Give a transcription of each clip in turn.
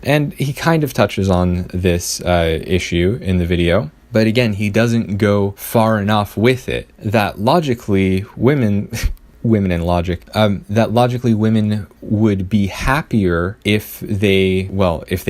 And he kind of touches on this issue in the video. But again, he doesn't go far enough with it that logically women would be happier if they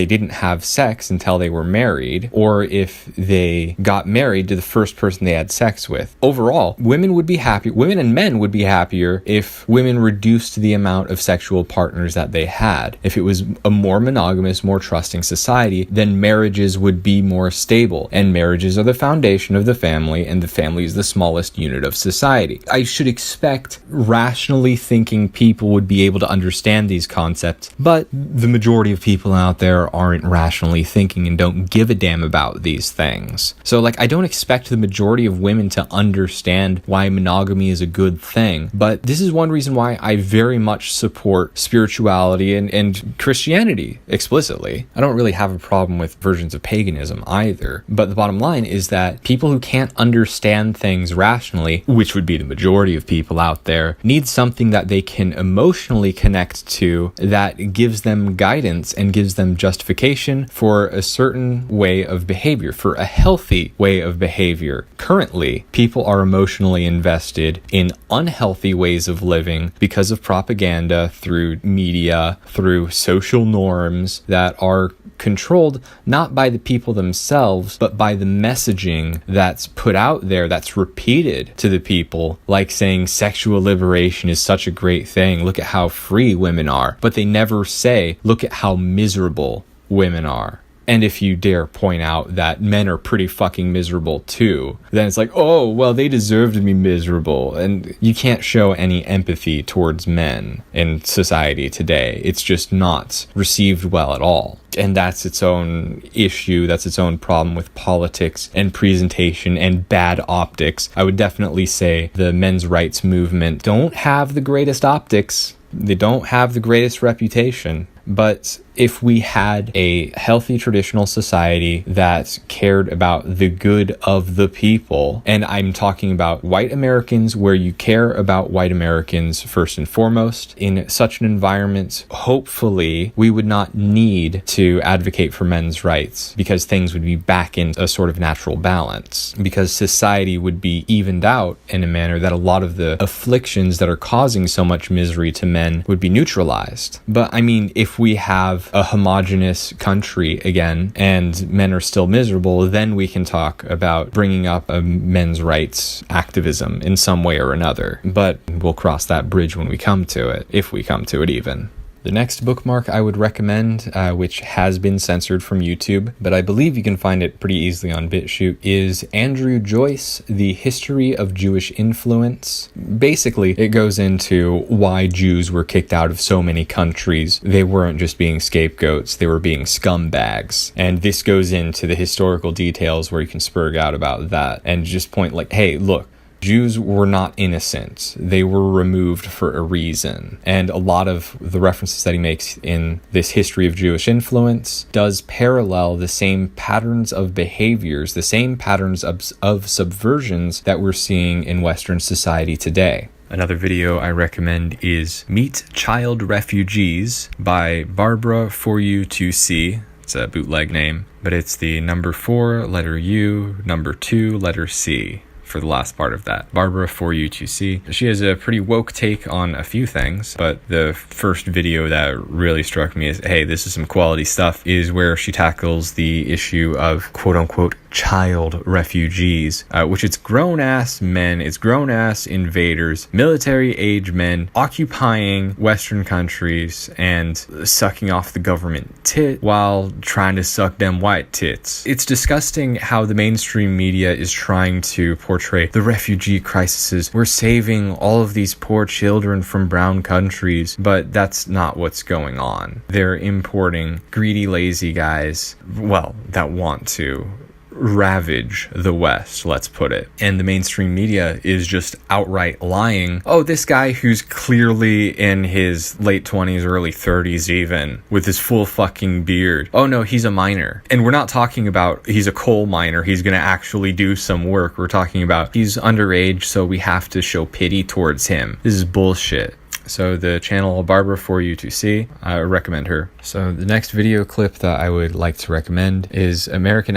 didn't have sex until they were married, or if they got married to the first person they had sex with. Overall, women and men would be happier if women reduced the amount of sexual partners that they had. If it was a more monogamous, more trusting society, then marriages would be more stable, and marriages are the foundation of the family, and the family is the smallest unit of society. I should expect rationally thinking people would be able to understand these concepts, but the majority of people out there aren't rationally thinking and don't give a damn about these things. So I don't expect the majority of women to understand why monogamy is a good thing, but this is one reason why I very much support spirituality and Christianity explicitly. I don't really have a problem with versions of paganism either, but the bottom line is that people who can't understand things rationally, which would be the majority of people out there, need something that they can emotionally connect to that gives them guidance and gives them justification for a certain way of behavior, for a healthy way of behavior. Currently, people are emotionally invested in unhealthy ways of living because of propaganda, through media, through social norms that are controlled not by the people themselves, but by the messaging that's put out there, that's repeated to the people, like saying sexual liberation is such a great thing. Look at how free women are. But they never say, look at how miserable women are. And if you dare point out that men are pretty fucking miserable too, then it's like, oh, well, they deserve to be miserable. And you can't show any empathy towards men in society today. It's just not received well at all. And that's its own issue. That's its own problem with politics and presentation and bad optics. I would definitely say the men's rights movement don't have the greatest optics. They don't have the greatest reputation. But if we had a healthy traditional society that cared about the good of the people, and I'm talking about white Americans, where you care about white Americans first and foremost, in such an environment, hopefully we would not need to advocate for men's rights, because things would be back in a sort of natural balance, because society would be evened out in a manner that a lot of the afflictions that are causing so much misery to men would be neutralized. But I mean, if we have a homogenous country again and men are still miserable, then we can talk about bringing up a men's rights activism in some way or another. But we'll cross that bridge when we come to it, if we come to it even. The next bookmark I would recommend, which has been censored from YouTube, but I believe you can find it pretty easily on BitChute, is Andrew Joyce, The History of Jewish Influence. Basically, it goes into why Jews were kicked out of so many countries. They weren't just being scapegoats, they were being scumbags. And this goes into the historical details where you can spurg out about that and just point like, hey, look, Jews were not innocent. They were removed for a reason. And a lot of the references that he makes in this history of Jewish influence does parallel the same patterns of behaviors, the same patterns of subversions that we're seeing in Western society today. Another video I recommend is Meet Child Refugees by Barbra For You to See. It's a bootleg name, but it's the number 4, letter U, number 2, letter C. For the last part of that. Barbra For You to See. She has a pretty woke take on a few things, but the first video that really struck me as, hey, this is some quality stuff, is where she tackles the issue of quote-unquote child refugees, which it's grown-ass men, it's grown-ass invaders, military-age men occupying Western countries and sucking off the government tit while trying to suck them white tits. It's disgusting how the mainstream media is trying to portray the refugee crises. We're saving all of these poor children from brown countries, but that's not what's going on. They're importing greedy, lazy guys, well, that want to ravage the West, let's put it. And the mainstream media is just outright lying. Oh, this guy who's clearly in his late 20s, early 30s even, with his full fucking beard. Oh no, he's a miner. And we're not talking about he's a coal miner, he's gonna actually do some work. We're talking about he's underage, so we have to show pity towards him. This is bullshit. So the channel Barbra for you to see, I recommend her. So the next video clip that I would like to recommend is American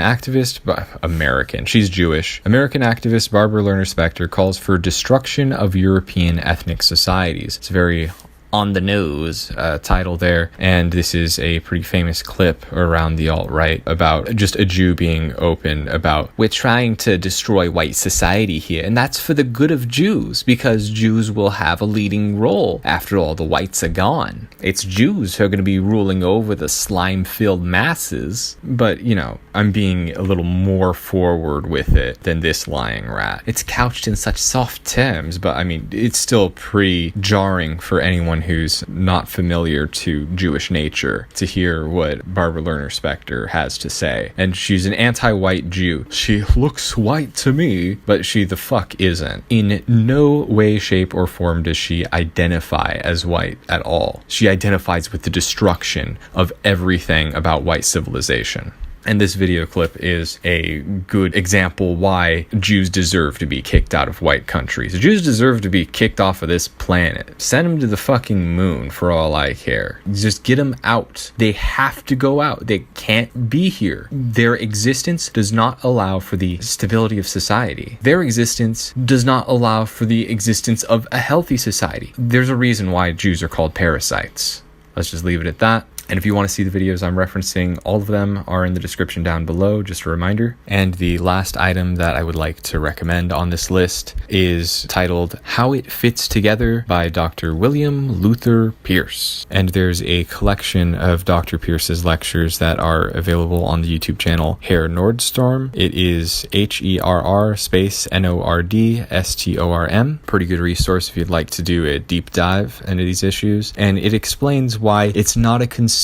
she's Jewish. American activist Barbra Lehrner Spectre calls for destruction of European ethnic societies. It's very on the nose title there, and this is a pretty famous clip around the alt-right about just a Jew being open about, we're trying to destroy white society here, and that's for the good of Jews, because Jews will have a leading role after all the whites are gone. It's Jews who are going to be ruling over the slime-filled masses. But, you know, I'm being a little more forward with it than this lying rat. It's couched in such soft terms, but I mean, it's still pretty jarring for anyone who's not familiar to Jewish nature to hear what Barbra Lehrner Spectre has to say. And she's an anti-white Jew. She looks white to me, but she the fuck isn't. In no way, shape, or form does she identify as white at all. She identifies with the destruction of everything about white civilization. And this video clip is a good example why Jews deserve to be kicked out of white countries. Jews deserve to be kicked off of this planet. Send them to the fucking moon for all I care. Just get them out. They have to go out. They can't be here. Their existence does not allow for the stability of society. Their existence does not allow for the existence of a healthy society. There's a reason why Jews are called parasites. Let's just leave it at that. And if you want to see the videos I'm referencing, all of them are in the description down below, just a reminder. And the last item that I would like to recommend on this list is titled How It Fits Together by Dr. William Luther Pierce. And there's a collection of Dr. Pierce's lectures that are available on the YouTube channel Herr Nordstorm. It is HERR_NORDSTORM. Pretty good resource if you'd like to do a deep dive into these issues. And it explains why it's not a conspiracy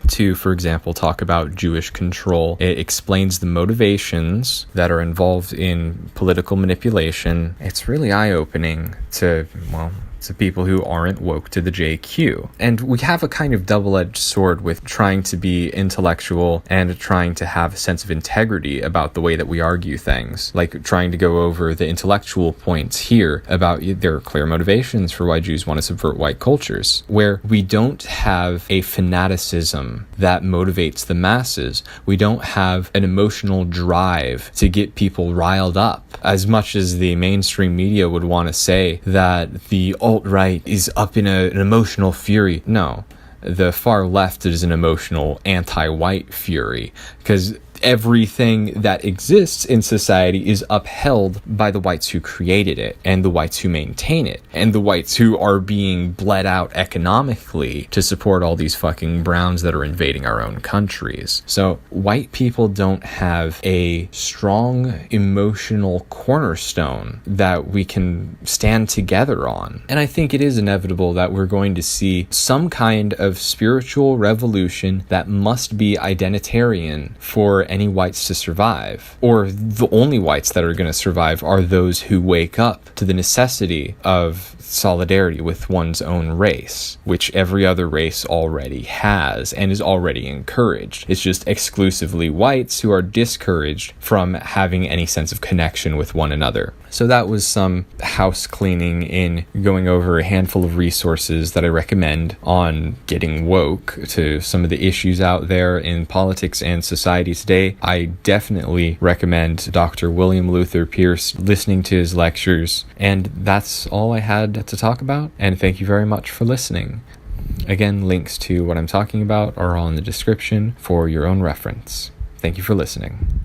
to, for example, talk about Jewish control. It explains the motivations that are involved in political manipulation. It's really eye-opening to, well, to people who aren't woke to the JQ. And we have a kind of double-edged sword with trying to be intellectual and trying to have a sense of integrity about the way that we argue things. Like trying to go over the intellectual points here about their clear motivations for why Jews want to subvert white cultures, where we don't have a fanaticism that motivates the masses. We don't have an emotional drive to get people riled up, as much as the mainstream media would want to say that the alt-right is up in an emotional fury. No, the far left is an emotional anti-white fury, because everything that exists in society is upheld by the whites who created it, and the whites who maintain it, and the whites who are being bled out economically to support all these fucking browns that are invading our own countries. So white people don't have a strong emotional cornerstone that we can stand together on. And I think it is inevitable that we're going to see some kind of spiritual revolution that must be identitarian for any whites to survive. Or the only whites that are going to survive are those who wake up to the necessity of solidarity with one's own race, which every other race already has and is already encouraged. It's just exclusively whites who are discouraged from having any sense of connection with one another. So that was some house cleaning in going over a handful of resources that I recommend on getting woke to some of the issues out there in politics and society today. I definitely recommend Dr. William Luther Pierce, listening to his lectures. And that's all I had to talk about. And thank you very much for listening. Again, links to what I'm talking about are all in the description for your own reference. Thank you for listening.